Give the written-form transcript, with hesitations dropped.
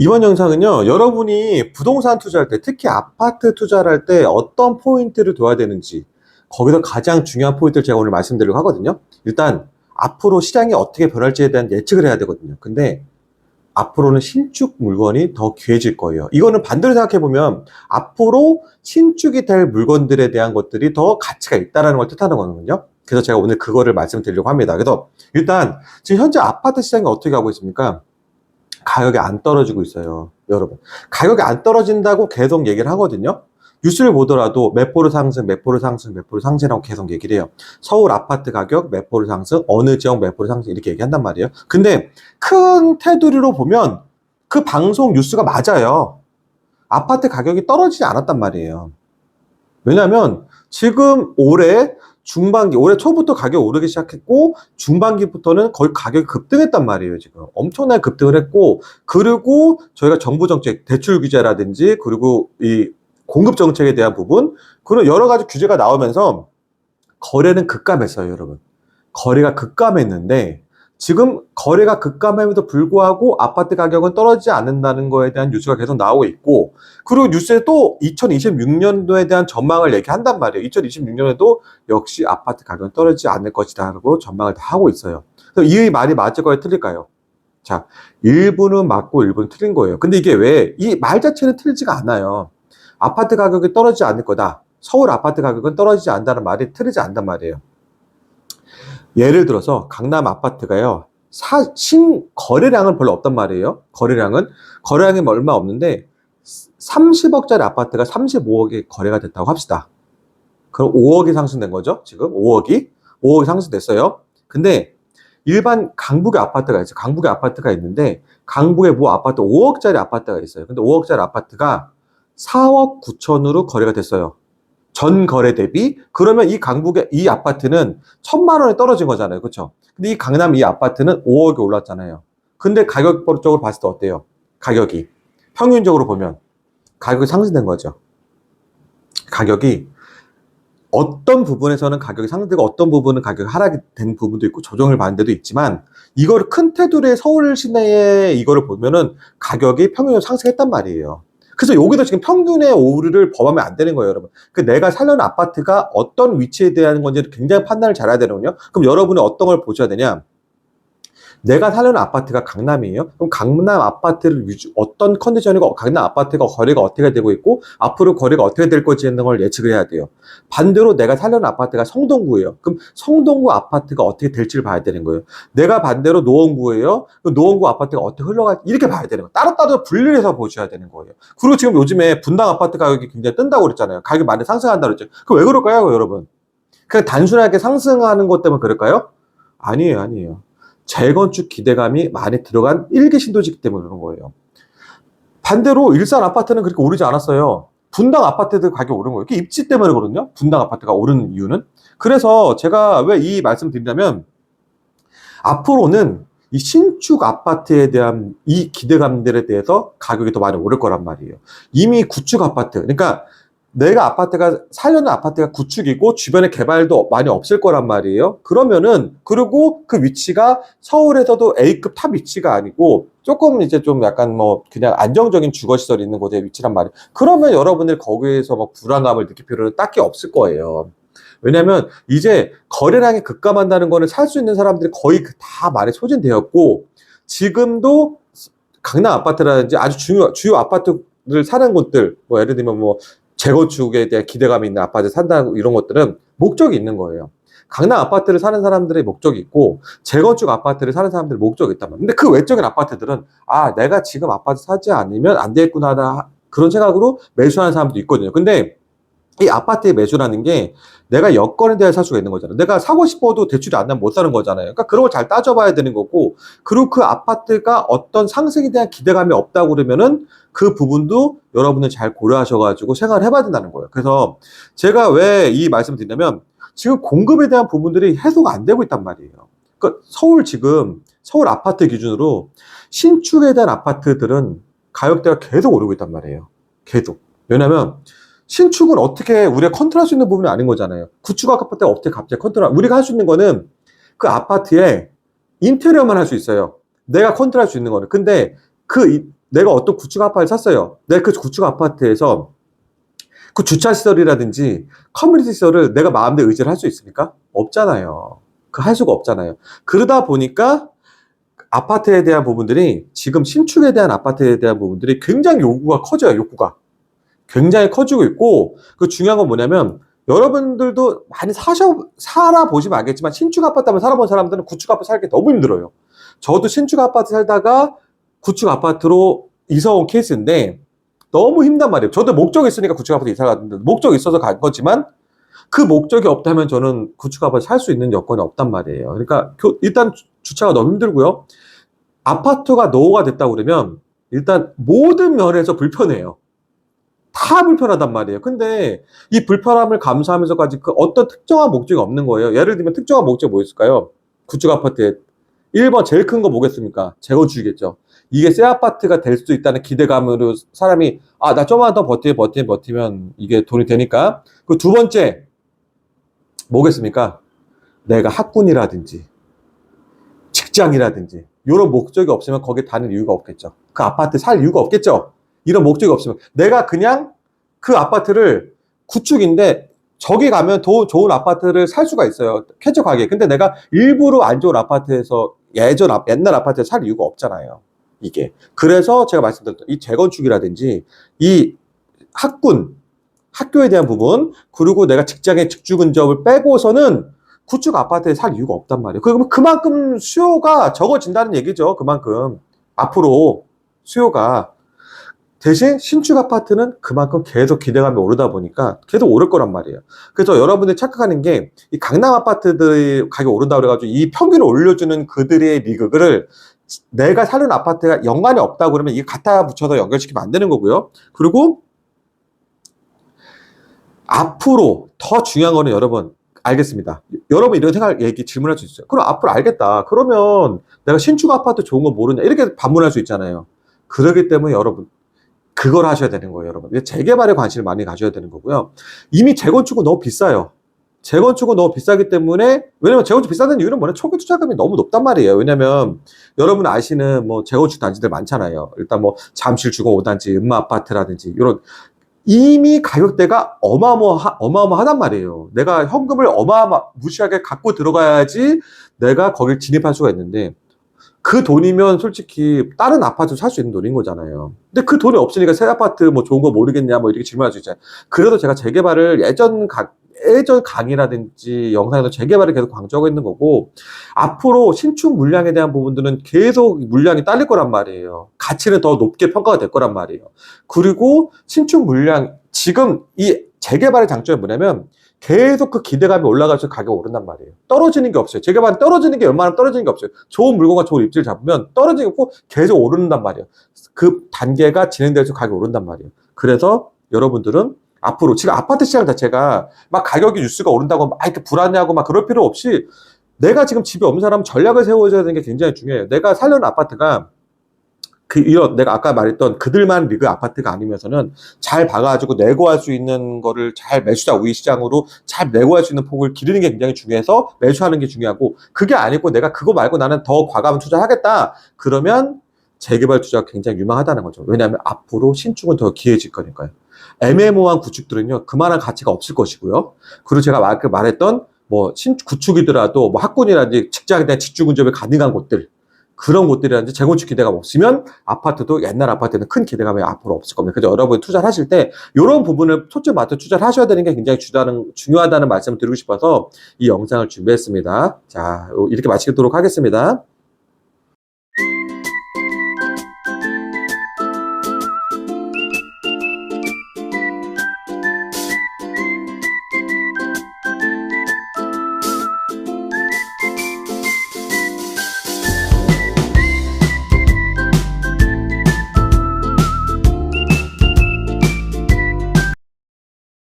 이번 영상은요, 여러분이 부동산 투자할 때, 특히 아파트 투자를 할 때 어떤 포인트를 둬야 되는지, 거기서 가장 중요한 포인트를 제가 오늘 말씀드리려고 하거든요. 일단, 앞으로 시장이 어떻게 변할지에 대한 예측을 해야 되거든요. 근데, 앞으로는 신축 물건이 더 귀해질 거예요. 이거는 반대로 생각해보면, 앞으로 신축이 될 물건들에 대한 것들이 더 가치가 있다는 걸 뜻하는 거거든요. 그래서 제가 오늘 그거를 말씀드리려고 합니다. 그래서, 일단, 지금 현재 아파트 시장이 어떻게 하고 있습니까? 가격이 안 떨어지고 있어요. 여러분. 가격이 안 떨어진다고 계속 얘기를 하거든요. 뉴스를 보더라도 몇 프로 상승, 몇 프로 상승, 몇 프로 상승이라고 계속 얘기를 해요. 서울 아파트 가격 몇 프로 상승, 어느 지역 몇 프로 상승 이렇게 얘기한단 말이에요. 근데 큰 테두리로 보면 그 방송 뉴스가 맞아요. 아파트 가격이 떨어지지 않았단 말이에요. 왜냐면 지금 올해 초부터 가격이 오르기 시작했고, 중반기부터는 거의 가격이 급등했단 말이에요, 지금. 엄청나게 급등을 했고, 그리고 저희가 정부 정책, 대출 규제라든지, 그리고 이 공급 정책에 대한 부분, 그런 여러 가지 규제가 나오면서 거래는 급감했어요, 여러분. 거래가 급감했는데, 지금 거래가 급감함에도 불구하고 아파트 가격은 떨어지지 않는다는 거에 대한 뉴스가 계속 나오고 있고, 그리고 뉴스에 또 2026년도에 대한 전망을 얘기한단 말이에요. 2026년에도 역시 아파트 가격은 떨어지지 않을 것이다라고 전망을 다 하고 있어요. 그래서 이 말이 맞을까요, 틀릴까요? 자, 일부는 맞고 일부는 틀린 거예요. 근데 이게 왜 이 말 자체는 틀리지가 않아요. 아파트 가격이 떨어지지 않을 거다. 서울 아파트 가격은 떨어지지 않는다는 말이 틀리지 않단 말이에요. 예를 들어서 강남 아파트가요, 거래량은 별로 없단 말이에요. 거래량이 얼마 없는데 30억짜리 아파트가 35억에 거래가 됐다고 합시다. 그럼 5억이 상승된 거죠. 지금 5억이 상승됐어요. 근데 일반 강북의 아파트가 있어요. 강북의 아파트가 있는데 강북의 모 아파트 5억짜리 아파트가 있어요. 근데 5억짜리 아파트가 4억 9천으로 거래가 됐어요. 전 거래 대비. 그러면 이 강북의 이 아파트는 1,000만 원에 떨어진 거잖아요. 그렇죠? 근데 이 강남 이 아파트는 5억이 올랐잖아요. 근데 가격적으로 봤을 때 어때요? 가격이 평균적으로 보면 가격이 상승된 거죠. 가격이 어떤 부분에서는 가격이 상승되고 어떤 부분은 가격이 하락이 된 부분도 있고 조정을 받는 데도 있지만, 이거를 큰 테두리의 서울 시내에 이거를 보면은 가격이 평균적으로 상승했단 말이에요. 그래서 여기도 지금 평균의 오류를 범하면 안 되는 거예요, 여러분. 그 내가 살려는 아파트가 어떤 위치에 대한 건지를 굉장히 판단을 잘해야 되는군요. 그럼 여러분이 어떤 걸 보셔야 되냐? 내가 살려는 아파트가 강남이에요. 그럼 강남 아파트를 어떤 컨디션이고 강남 아파트가 거래가 어떻게 되고 있고 앞으로 거래가 어떻게 될 것인지 있는 걸 예측을 해야 돼요. 반대로 내가 살려는 아파트가 성동구예요. 그럼 성동구 아파트가 어떻게 될지를 봐야 되는 거예요. 내가 반대로 노원구예요. 그럼 노원구 아파트가 어떻게 흘러갈지 이렇게 봐야 되는 거예요. 따로따로 분리해서 보셔야 되는 거예요. 그리고 지금 요즘에 분당 아파트 가격이 굉장히 뜬다고 그랬잖아요. 가격이 많이 상승한다고 그랬죠. 그럼 왜 그럴까요, 여러분? 그냥 단순하게 상승하는 것 때문에 그럴까요? 아니에요, 아니에요. 재건축 기대감이 많이 들어간 일기 신도시기 때문에 그런 거예요. 반대로 일산 아파트는 그렇게 오르지 않았어요. 분당 아파트들 가격이 오른 거예요. 이게 입지 때문에 그러거든요. 분당 아파트가 오르는 이유는. 그래서 제가 왜 이 말씀을 드리냐면, 앞으로는 이 신축 아파트에 대한 이 기대감들에 대해서 가격이 더 많이 오를 거란 말이에요. 이미 구축 아파트, 그러니까 내가 살려는 아파트가 구축이고 주변에 개발도 많이 없을 거란 말이에요. 그리고 그 위치가 서울에서도 A급 탑 위치가 아니고 조금 이제 좀 약간 뭐 그냥 안정적인 주거시설이 있는 곳에 위치란 말이에요. 그러면 여러분들 거기에서 막 불안감을 느낄 필요는 딱히 없을 거예요. 왜냐면 이제 거래량이 급감한다는 거는 살 수 있는 사람들이 거의 다 많이 소진되었고, 지금도 강남 아파트라든지 아주 주요 아파트를 사는 곳들, 뭐 예를 들면 뭐 재건축에 대한 기대감이 있는 아파트 산다는 이런 것들은 목적이 있는 거예요. 강남 아파트를 사는 사람들의 목적이 있고 재건축 아파트를 사는 사람들의 목적이 있단 말이에요. 근데 그 외적인 아파트들은 내가 지금 아파트 사지 않으면 안 되겠구나 그런 생각으로 매수하는 사람도 있거든요. 근데 이 아파트의 매수라는 게 내가 여건에 대해 살 수가 있는 거잖아요. 내가 사고 싶어도 대출이 안 나면 못 사는 거잖아요. 그러니까 그런 걸 잘 따져봐야 되는 거고, 그리고 그 아파트가 어떤 상승에 대한 기대감이 없다고 그러면은 그 부분도 여러분은 잘 고려하셔가지고 생각을 해봐야 된다는 거예요. 그래서 제가 왜 이 말씀을 드리냐면, 지금 공급에 대한 부분들이 해소가 안 되고 있단 말이에요. 그러니까 서울 아파트 기준으로 신축에 대한 아파트들은 가격대가 계속 오르고 있단 말이에요. 계속. 왜냐면 신축은 어떻게 우리가 컨트롤할 수 있는 부분이 아닌 거잖아요. 구축 아파트가 어떻게 갑자기 컨트롤, 우리가 할 수 있는 거는 그 아파트에 인테리어만 할 수 있어요. 내가 컨트롤할 수 있는 거는. 근데 그 내가 어떤 구축 아파트를 샀어요. 내가 그 구축 아파트에서 그 주차 시설이라든지 커뮤니티 시설을 내가 마음대로 의지를 할 수 있습니까? 없잖아요. 그 할 수가 없잖아요. 그러다 보니까 아파트에 대한 부분들이 지금 신축에 대한 아파트에 대한 부분들이 굉장히 요구가 커져요. 욕구가 굉장히 커지고 있고, 그 중요한 건 뭐냐면 여러분들도 많이 살아보시면 알겠지만 신축 아파트 하면 살아본 사람들은 구축 아파트 살기 너무 힘들어요. 저도 신축 아파트 살다가 구축 아파트로 이사 온 케이스인데 너무 힘든 말이에요. 저도 목적이 있으니까 구축 아파트 이사 갔는데, 목적이 있어서 간 거지만 그 목적이 없다면 저는 구축 아파트 살 수 있는 여건이 없단 말이에요. 그러니까 일단 주차가 너무 힘들고요. 아파트가 노후가 됐다고 그러면 일단 모든 면에서 불편해요. 다 불편하단 말이에요. 근데 이 불편함을 감수하면서까지 그 어떤 특정한 목적이 없는 거예요. 예를 들면 특정한 목적이 뭐 있을까요? 구축 아파트에 1번 제일 큰 거 뭐겠습니까? 재건축이겠죠. 이게 새 아파트가 될 수 있다는 기대감으로 사람이 나 좀만 더 버티면 이게 돈이 되니까. 그 두 번째 뭐겠습니까? 내가 학군이라든지 직장이라든지 이런 목적이 없으면 거기에 다닐 이유가 없겠죠. 그 아파트 살 이유가 없겠죠. 이런 목적이 없으면 내가 그냥 그 아파트를 구축인데 저기 가면 더 좋은 아파트를 살 수가 있어요. 쾌적 가게. 근데 내가 일부러 안 좋은 아파트에서 옛날 아파트에 살 이유가 없잖아요. 이게. 그래서 제가 말씀드렸던 이 재건축이라든지 이 학교에 대한 부분, 그리고 내가 직장의 직주 근접을 빼고서는 구축 아파트에 살 이유가 없단 말이에요. 그러면 그만큼 수요가 적어진다는 얘기죠. 그만큼. 앞으로 수요가. 대신 신축 아파트는 그만큼 계속 기대감이 오르다 보니까 계속 오를 거란 말이에요. 그래서 여러분들이 착각하는 게 이 강남 아파트들이 가격이 오른다 그래가지고 이 평균을 올려주는 그들의 리그를 내가 사는 아파트가 연관이 없다고 그러면 이게 갖다 붙여서 연결시키면 안 되는 거고요. 그리고 앞으로 더 중요한 거는 여러분, 알겠습니다. 여러분 이런 질문할 수 있어요. 그럼 앞으로 알겠다. 그러면 내가 신축 아파트 좋은 거 모르냐? 이렇게 반문할 수 있잖아요. 그러기 때문에 여러분, 그걸 하셔야 되는 거예요, 여러분. 재개발에 관심을 많이 가져야 되는 거고요. 이미 재건축은 너무 비싸요. 재건축은 너무 비싸기 때문에, 왜냐면 재건축 비싸는 이유는 뭐냐? 초기 투자금이 너무 높단 말이에요. 왜냐면 여러분 아시는 뭐 재건축 단지들 많잖아요. 일단 뭐 잠실 주거 5단지, 음마 아파트라든지 이런 이미 가격대가 어마어마하단 말이에요. 내가 현금을 무시하게 갖고 들어가야지 내가 거길 진입할 수가 있는데, 그 돈이면 솔직히 다른 아파트 살 수 있는 돈인 거잖아요. 근데 그 돈이 없으니까 새 아파트 뭐 좋은 거 모르겠냐 뭐 이렇게 질문할 수 있잖아요. 그래도 제가 재개발을 예전 강의라든지 영상에서 재개발을 계속 강조하고 있는 거고, 앞으로 신축 물량에 대한 부분들은 계속 물량이 딸릴 거란 말이에요. 가치는 더 높게 평가가 될 거란 말이에요. 그리고 신축 물량, 지금 이 재개발의 장점이 뭐냐면 계속 그 기대감이 올라가서 가격이 오른단 말이에요. 떨어지는 게 없어요. 재개발은 떨어지는 게 웬만하면 떨어지는 게 없어요. 좋은 물건과 좋은 입지를 잡으면 떨어지는 게 없고 계속 오른단 말이에요. 그 단계가 진행될수록 가격이 오른단 말이에요. 그래서 여러분들은 앞으로 지금 아파트 시장 자체가 막 가격이 뉴스가 오른다고 막 이렇게 불안해하고 막 그럴 필요 없이, 내가 지금 집에 없는 사람은 전략을 세워줘야 되는 게 굉장히 중요해요. 내가 살려는 아파트가 이런 내가 아까 말했던 그들만 리그 아파트가 아니면서는 잘 봐가지고 내고할 수 있는 거를 잘 매수자 우위 시장으로 잘 내고할 수 있는 폭을 기르는 게 굉장히 중요해서 매수하는 게 중요하고, 그게 아니고 내가 그거 말고 나는 더 과감한 투자하겠다 그러면 재개발 투자가 굉장히 유망하다는 거죠. 왜냐하면 앞으로 신축은 더 기해질 거니까요. 애매모호한 구축들은요 그만한 가치가 없을 것이고요. 그리고 제가 아까 말했던 뭐 구축이더라도 뭐 학군이라든지 직장에 대한 직주 근접이 가능한 곳들, 그런 곳들이라든지 재건축 기대감 없으면 아파트도 옛날 아파트는 큰 기대감이 앞으로 없을 겁니다. 그래서 여러분 투자를 하실 때 이런 부분을 초점 맞춰 투자를 하셔야 되는 게 굉장히 중요하다는 말씀을 드리고 싶어서 이 영상을 준비했습니다. 자, 이렇게 마치도록 하겠습니다.